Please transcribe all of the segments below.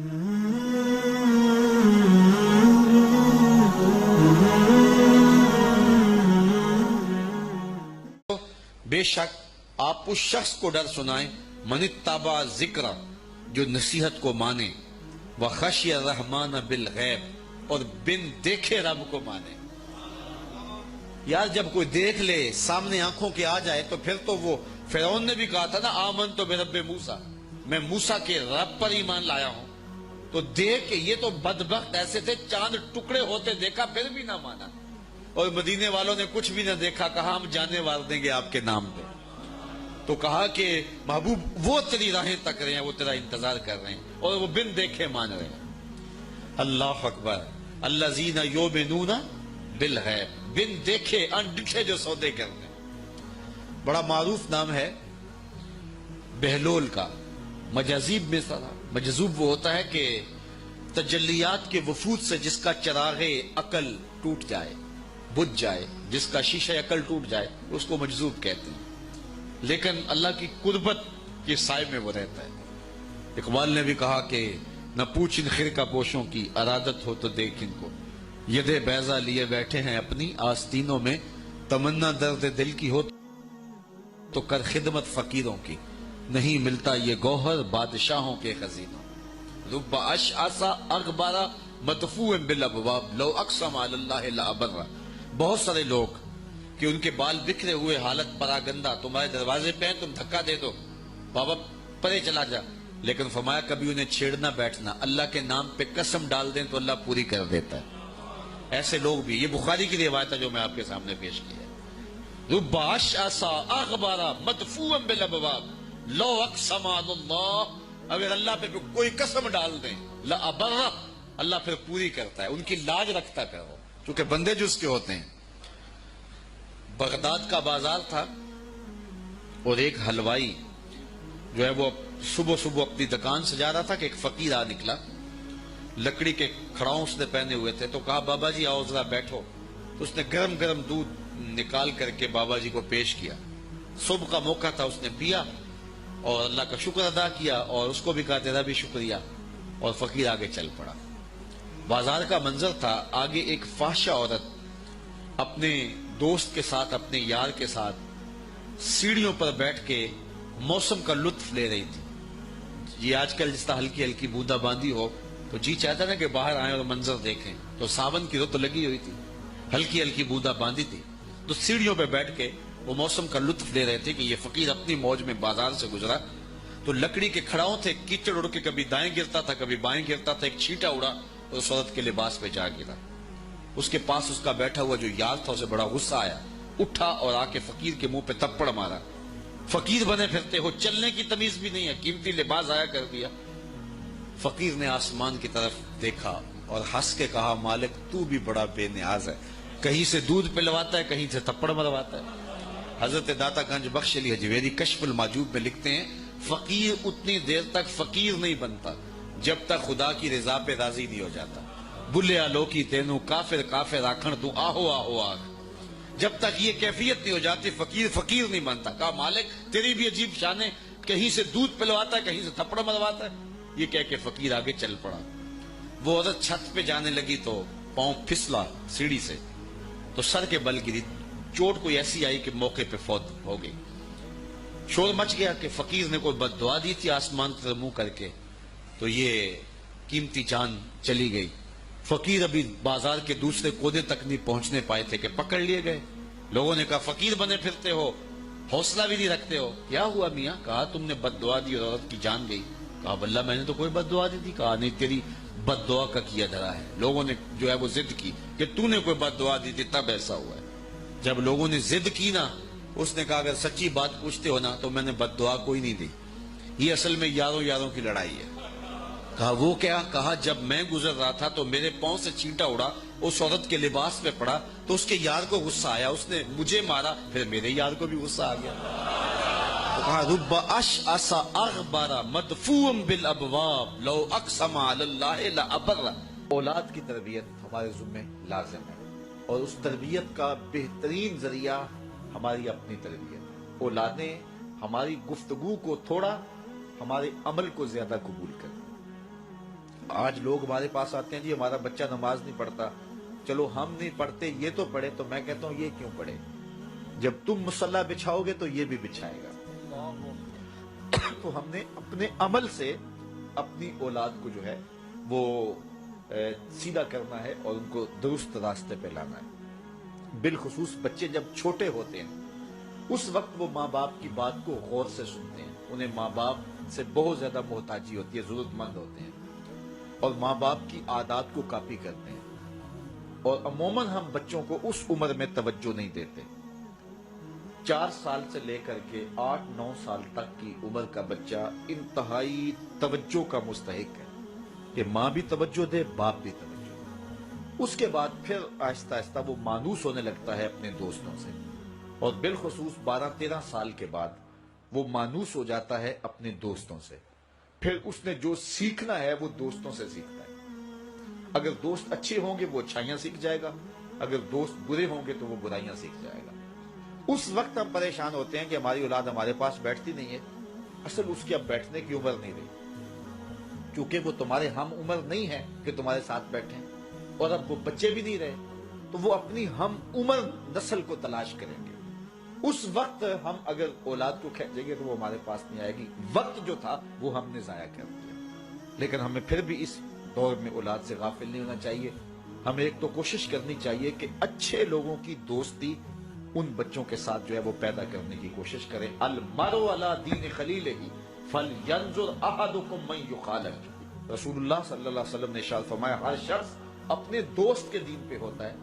بے شک آپ اس شخص کو ڈر سنائیں من اتبع ذکر، جو نصیحت کو مانے، وخشی الرحمن بالغیب، اور بن دیکھے رب کو مانے۔ یار جب کوئی دیکھ لے، سامنے آنکھوں کے آ جائے، تو پھر تو وہ فرعون نے بھی کہا تھا نا آمنت برب موسیٰ، میں موسیٰ کے رب پر ایمان لایا ہوں۔ تو دیکھ کے یہ تو بدبخت ایسے تھے، چاند ٹکڑے ہوتے دیکھا پھر بھی نہ مانا، اور مدینے والوں نے کچھ بھی نہ دیکھا، کہا ہم جانے وار دیں گے آپ کے نام پہ۔ تو کہا کہ محبوب وہ تیری راہیں تک رہے ہیں، وہ تیرا انتظار کر رہے ہیں، اور وہ بن دیکھے مان رہے ہیں۔ اللہ اکبر، الذین یؤمنون بالغیب، بن دیکھے انڈکھے جو سودے کرتے ہیں۔ بڑا معروف نام ہے بہلول کا۔ مجاذیب میں مجذوب وہ ہوتا ہے کہ تجلیات کے وفود سے جس کا چراغ عقل ٹوٹ جائے، بجھ جائے، جس کا شیشہ عقل ٹوٹ جائے، اس کو مجذوب کہتے ہیں، لیکن اللہ کی قربت کے سائے میں وہ رہتا ہے۔ اقبال نے بھی کہا کہ نہ پوچھ ان خرقہ پوشوں کی، ارادت ہو تو دیکھ ان کو، ید بیضا لیے بیٹھے ہیں اپنی آستینوں میں، تمنا درد دل کی ہو تو کر خدمت فقیروں کی، نہیں ملتا یہ گوہر بادشاہوں کے خزینوں۔ رب اشعث اغبر مدفوع بالابواب لو اقسم علی اللہ لابر۔ بہت سارے لوگ کہ ان کے بال بکھرے ہوئے، حالت پراگندہ، تمہارے دروازے پہ ہیں، تم دھکا دے دو، بابا پرے چلا جا، لیکن فرمایا کبھی انہیں چھیڑنا بیٹھنا، اللہ کے نام پہ قسم ڈال دیں تو اللہ پوری کر دیتا ہے۔ ایسے لوگ بھی، یہ بخاری کی روایت ہے جو میں آپ کے سامنے پیش کی ہے۔ رب اشعث اغبر مدفوع بالابواب لو اقسم علی اللہ، اگر اللہ پہ کوئی قسم ڈال دیں، لابر، اللہ پھر پوری کرتا ہے، ان کی لاج رکھتا ہے وہ، چونکہ بندے جو اس کے ہوتے ہیں۔ بغداد کا بازار تھا، اور ایک حلوائی جو ہے وہ صبح صبح اپنی دکان سجا رہا تھا کہ ایک فقیر آ نکلا، لکڑی کے کھڑاؤں اس نے پہنے ہوئے تھے، تو کہا بابا جی آؤ ذرا بیٹھو۔ تو اس نے گرم گرم دودھ نکال کر کے بابا جی کو پیش کیا۔ صبح کا موقع تھا، اس نے پیا اور اللہ کا شکر ادا کیا، اور اس کو بھی کہا تیرا بھی شکریہ، اور فقیر آگے چل پڑا۔ بازار کا منظر تھا، آگے ایک فاحشہ عورت اپنے دوست کے ساتھ، اپنے یار کے ساتھ سیڑھیوں پر بیٹھ کے موسم کا لطف لے رہی تھی۔ یہ آج کل جس طرح ہلکی ہلکی بوندا باندی ہو تو جی چاہتا نا کہ باہر آئیں اور منظر دیکھیں، تو ساون کی رت لگی ہوئی تھی، ہلکی ہلکی بوندا باندی تھی، تو سیڑھیوں پہ بیٹھ کے وہ موسم کا لطف لے رہے تھے کہ یہ فقیر اپنی موج میں بازار سے گزرا، تو لکڑی کے کھڑاؤں تھے، کیچڑ اڑ کے کبھی دائیں گرتا تھا کبھی بائیں گرتا تھا، ایک چھینٹا اڑا اور اس عورت کے لباس پہ جا گرا۔ اس کے پاس اس کا بیٹھا ہوا جو یار تھا، اسے بڑا غصہ آیا، اٹھا اور آ کے فقیر کے منہ پہ تپڑ مارا۔ فقیر بنے پھرتے ہو، چلنے کی تمیز بھی نہیں ہے، قیمتی لباس آیا کر دیا۔ فقیر نے آسمان کی طرف دیکھا اور ہنس کے کہا مالک تو بھی بڑا بے نیاز ہے، کہیں سے دودھ پلواتا ہے کہیں سے تپڑ مرواتا ہے۔ حضرت داتا گنج بخش علی حجویری کشف المعجوب میں لکھتے ہیں فقیر اتنی دیر تک فقیر نہیں بنتا جب تک خدا کی رضا پہ راضی نہیں ہو جاتا۔ بلیا لوکی تینوں کافر کافر آکھن تو آہو آہو آگ، جب تک یہ کیفیت نہیں ہو جاتی فقیر فقیر نہیں بنتا۔ کہا مالک تیری بھی عجیب شان ہے، کہیں سے دودھ پلواتا ہے کہیں سے تھپڑ مرواتا ہے۔ یہ کہہ کے فقیر آگے چل پڑا۔ وہ عورت چھت پہ جانے لگی تو پاؤں پھسلا سیڑھی سے تو سر کے بل گری، چوٹ کوئی ایسی آئی کہ موقع پہ فوت ہو گئی۔ شور مچ گیا کہ فقیر نے کوئی بد دعا دی تھی آسمان کی طرف منہ کر کے، تو یہ قیمتی جان چلی گئی۔ فقیر ابھی بازار کے دوسرے کونے تک نہیں پہنچنے پائے تھے کہ پکڑ لیے گئے۔ لوگوں نے کہا فقیر بنے پھرتے ہو، حوصلہ بھی نہیں رکھتے ہو، کیا ہوا میاں؟ کہا تم نے بد دعا دی اور عورت کی جان گئی۔ کہا واللہ میں نے تو کوئی بد دعا دی تھی۔ کہا نہیں، تیری بد دعا کا کیا دھرا ہے، لوگوں نے جو ہے وہ ضد کی کہ تو نے کوئی بد دعا دی تھی تب ایسا ہوا ہے۔ جب لوگوں نے ضد کی نا، اس نے کہا اگر سچی بات پوچھتے ہو نا تو میں نے بد دعا کوئی نہیں دی، یہ اصل میں یاروں یاروں کی لڑائی ہے۔ کہا وہ کیا؟ کہا جب میں گزر رہا تھا تو میرے پاؤں سے چینٹا اڑا، اس عورت کے لباس پہ پڑا تو اس کے یار کو غصہ آیا، اس نے مجھے مارا، پھر میرے یار کو بھی غصہ آ گیا۔ تو کہا رب اشعث اغبر مدفوع بالابواب لو اقسم علی اللہ لابر۔ اولاد کی تربیت ہمارے ذمہ لازم ہے، اور اس تربیت کا بہترین ذریعہ ہماری اپنی تربیت۔ اولادیں ہماری گفتگو کو تھوڑا، ہمارے عمل کو زیادہ قبول کریں۔ آج لوگ ہمارے پاس آتے ہیں جی ہمارا بچہ نماز نہیں پڑھتا، چلو ہم نہیں پڑھتے یہ تو پڑھے، تو میں کہتا ہوں یہ کیوں پڑھے؟ جب تم مصلی بچھاؤ گے تو یہ بھی بچھائے گا۔ تو ہم نے اپنے عمل سے اپنی اولاد کو جو ہے وہ سیدھا کرنا ہے اور ان کو درست راستے پہ لانا ہے۔ بالخصوص بچے جب چھوٹے ہوتے ہیں اس وقت وہ ماں باپ کی بات کو غور سے سنتے ہیں، انہیں ماں باپ سے بہت زیادہ محتاجی ہوتی ہے، ضرورت مند ہوتے ہیں اور ماں باپ کی عادات کو کاپی کرتے ہیں، اور عموماً ہم بچوں کو اس عمر میں توجہ نہیں دیتے۔ 4 سال سے لے کر کے 8-9 سال تک کی عمر کا بچہ انتہائی توجہ کا مستحق ہے کہ ماں بھی توجہ دے، باپ بھی توجہ دے۔ اس کے بعد پھر آہستہ آہستہ وہ مانوس ہونے لگتا ہے اپنے دوستوں سے، اور بالخصوص 12-13 سال کے بعد وہ مانوس ہو جاتا ہے اپنے دوستوں سے۔ پھر اس نے جو سیکھنا ہے وہ دوستوں سے سیکھتا ہے۔ اگر دوست اچھے ہوں گے وہ اچھائیاں سیکھ جائے گا، اگر دوست برے ہوں گے تو وہ برائیاں سیکھ جائے گا۔ اس وقت ہم پریشان ہوتے ہیں کہ ہماری اولاد ہمارے پاس بیٹھتی نہیں ہے۔ اصل اس کی اب بیٹھنے کی عمر نہیں رہی، کیونکہ وہ تمہارے ہم عمر نہیں ہے کہ تمہارے ساتھ بیٹھیں، اور اب وہ بچے بھی نہیں رہے تو وہ اپنی ہم عمر نسل کو تلاش کریں گے۔ اس وقت ہم اگر اولاد کو کھینچیں گے تو وہ ہمارے پاس نہیں آئے گی۔ وقت جو تھا وہ ہم نے ضائع کر دیا۔ لیکن ہمیں پھر بھی اس دور میں اولاد سے غافل نہیں ہونا چاہیے۔ ہمیں ایک تو کوشش کرنی چاہیے کہ اچھے لوگوں کی دوستی ان بچوں کے ساتھ جو ہے وہ پیدا کرنے کی کوشش کریں۔ المرء علی دین خلیلہ فلینظر احدکم من یخالط۔ رسول اللہ صلی اللہ علیہ وسلم نے ارشاد فرمایا ہر شخص اپنے دوست کے دین پہ ہوتا ہے،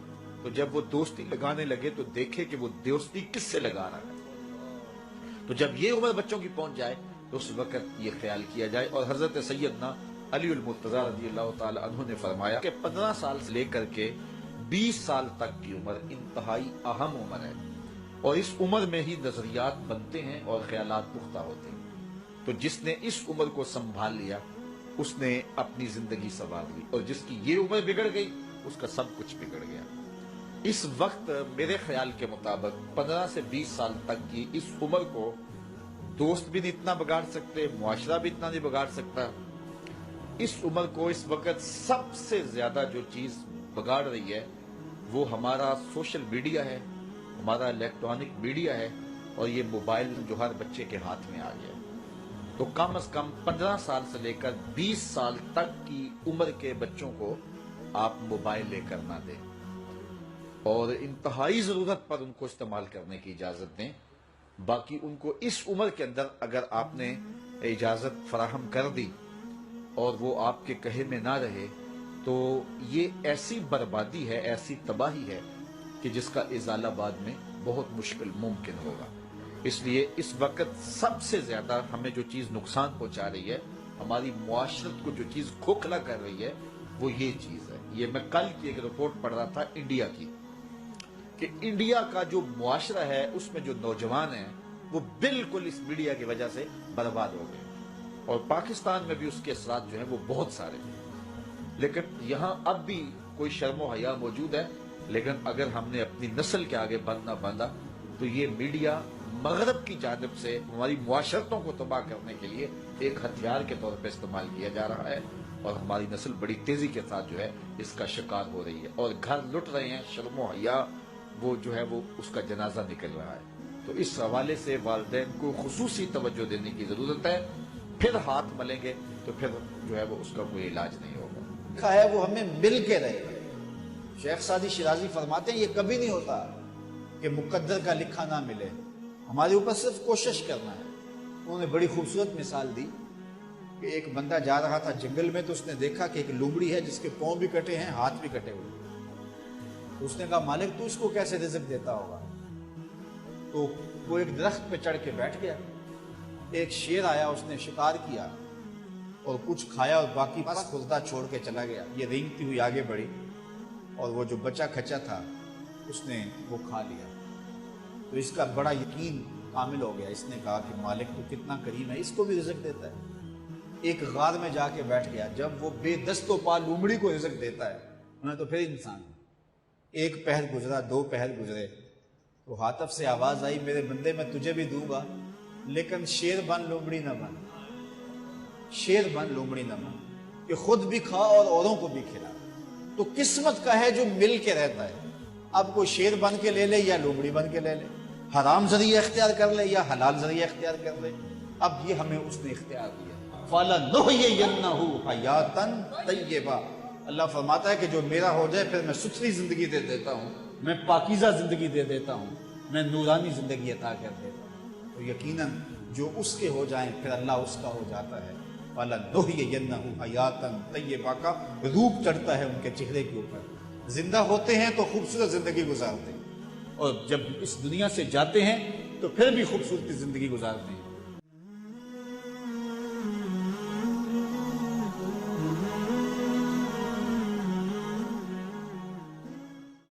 تو جب وہ دوستی لگانے لگے تو دیکھے کہ وہ دوستی کس سے لگا رہا ہے۔ تو جب یہ عمر بچوں کی پہنچ جائے تو اس وقت یہ خیال کیا جائے۔ اور حضرت سیدنا علی المرتضیٰ رضی اللہ تعالی عنہ نے فرمایا کہ 15 سال سے لے کر کے 20 سال تک کی عمر انتہائی اہم عمر ہے، اور اس عمر میں ہی نظریات بنتے ہیں اور خیالات پختہ ہوتے ہیں۔ تو جس نے اس عمر کو سنبھال لیا اس نے اپنی زندگی سنوار لی، اور جس کی یہ عمر بگڑ گئی اس کا سب کچھ بگڑ گیا۔ اس وقت میرے خیال کے مطابق 15 سے 20 سال تک کی اس عمر کو دوست بھی نہیں اتنا بگاڑ سکتے، معاشرہ بھی اتنا نہیں بگاڑ سکتا۔ اس عمر کو اس وقت سب سے زیادہ جو چیز بگاڑ رہی ہے وہ ہمارا سوشل میڈیا ہے، ہمارا الیکٹرانک میڈیا ہے، اور یہ موبائل جو ہر بچے کے ہاتھ میں آ گیا ہے۔ تو کم از کم 15 سال سے لے کر 20 سال تک کی عمر کے بچوں کو آپ موبائل لے کر نہ دیں، اور انتہائی ضرورت پر ان کو استعمال کرنے کی اجازت دیں۔ باقی ان کو اس عمر کے اندر اگر آپ نے اجازت فراہم کر دی اور وہ آپ کے کہے میں نہ رہے تو یہ ایسی بربادی ہے، ایسی تباہی ہے کہ جس کا ازالہ بعد میں بہت مشکل ممکن ہوگا۔ اس لیے اس وقت سب سے زیادہ ہمیں جو چیز نقصان پہنچا رہی ہے، ہماری معاشرت کو جو چیز کھوکھلا کر رہی ہے وہ یہ چیز ہے۔ یہ میں کل کی ایک رپورٹ پڑھ رہا تھا انڈیا کی، کہ انڈیا کا جو معاشرہ ہے اس میں جو نوجوان ہیں وہ بالکل اس میڈیا کی وجہ سے برباد ہو گئے، اور پاکستان میں بھی اس کے اثرات جو ہیں وہ بہت سارے ہیں۔ لیکن یہاں اب بھی کوئی شرم و حیا موجود ہے، لیکن اگر ہم نے اپنی نسل کے آگے بند نہ باندھا تو یہ میڈیا مغرب کی جانب سے ہماری معاشرتوں کو تباہ کرنے کے لیے ایک ہتھیار کے طور پہ استعمال کیا جا رہا ہے، اور ہماری نسل بڑی تیزی کے ساتھ جو ہے اس کا شکار ہو رہی ہے، اور گھر لٹ رہے ہیں، شرم و حیا وہ جو ہے وہ اس کا جنازہ نکل رہا ہے۔ تو اس حوالے سے والدین کو خصوصی توجہ دینے کی ضرورت ہے۔ پھر ہاتھ ملیں گے تو پھر جو ہے وہ اس کا کوئی علاج نہیں ہوگا۔ لکھا ہے وہ ہمیں مل کے رہے گا۔ شیخ سعدی شیرازی فرماتے ہیں یہ کبھی نہیں ہوتا کہ مقدر کا لکھا نہ ملے، ہمارے اوپر صرف کوشش کرنا ہے۔ انہوں نے بڑی خوبصورت مثال دی کہ ایک بندہ جا رہا تھا جنگل میں تو اس نے دیکھا کہ ایک لومڑی ہے جس کے پاؤں بھی کٹے ہیں، ہاتھ بھی کٹے ہوئے۔ تو اس نے کہا مالک تو اس کو کیسے رزق دیتا ہوگا؟ تو وہ ایک درخت پہ چڑھ کے بیٹھ گیا۔ ایک شیر آیا، اس نے شکار کیا اور کچھ کھایا اور باقی بس خوردہ چھوڑ کے چلا گیا۔ یہ رینگتی ہوئی آگے بڑھی اور وہ جو بچا کھچا تھا اس نے وہ کھا لیا۔ تو اس کا بڑا یقین کامل ہو گیا۔ اس نے کہا کہ مالک تو کتنا کریم ہے، اس کو بھی رزق دیتا ہے۔ ایک غار میں جا کے بیٹھ گیا۔ جب وہ بے دست و پا لومڑی کو رزق دیتا ہے، انہیں تو پھر انسان ہے۔ ایک پہر گزرا، 2 پہر گزرے، تو ہاتف سے آواز آئی میرے بندے میں تجھے بھی دوں گا، لیکن شیر بن لومڑی نہ بن، شیر بن لومڑی نہ بن۔ کہ خود بھی کھا اور اوروں کو بھی کھلا۔ تو قسمت کا ہے جو مل کے رہتا ہے۔ اب کوئی شیر بن کے لے لے یا لومڑی بن کے لے لے، حرام ذریعہ اختیار کر لے یا حلال ذریعہ اختیار کر لے، اب یہ ہمیں اس نے اختیار دیا۔ فَلَنُحْيِيَنَّهُ حَيَاتًا طَيِّبَةً، اللہ فرماتا ہے کہ جو میرا ہو جائے پھر میں ستھری زندگی دے دیتا ہوں، میں پاکیزہ زندگی دے دیتا ہوں، میں نورانی زندگی عطا کر دیتا ہوں۔ تو یقیناً جو اس کے ہو جائیں پھر اللہ اس کا ہو جاتا ہے۔ فَلَنُحْيِيَنَّهُ حَيَاتًا طَيِّبَةً کا روپ چڑھتا ہے ان کے چہرے کے اوپر۔ زندہ ہوتے ہیں تو خوبصورت زندگی گزارتے ہیں، اور جب اس دنیا سے جاتے ہیں تو پھر بھی خوبصورت زندگی گزارتے ہیں۔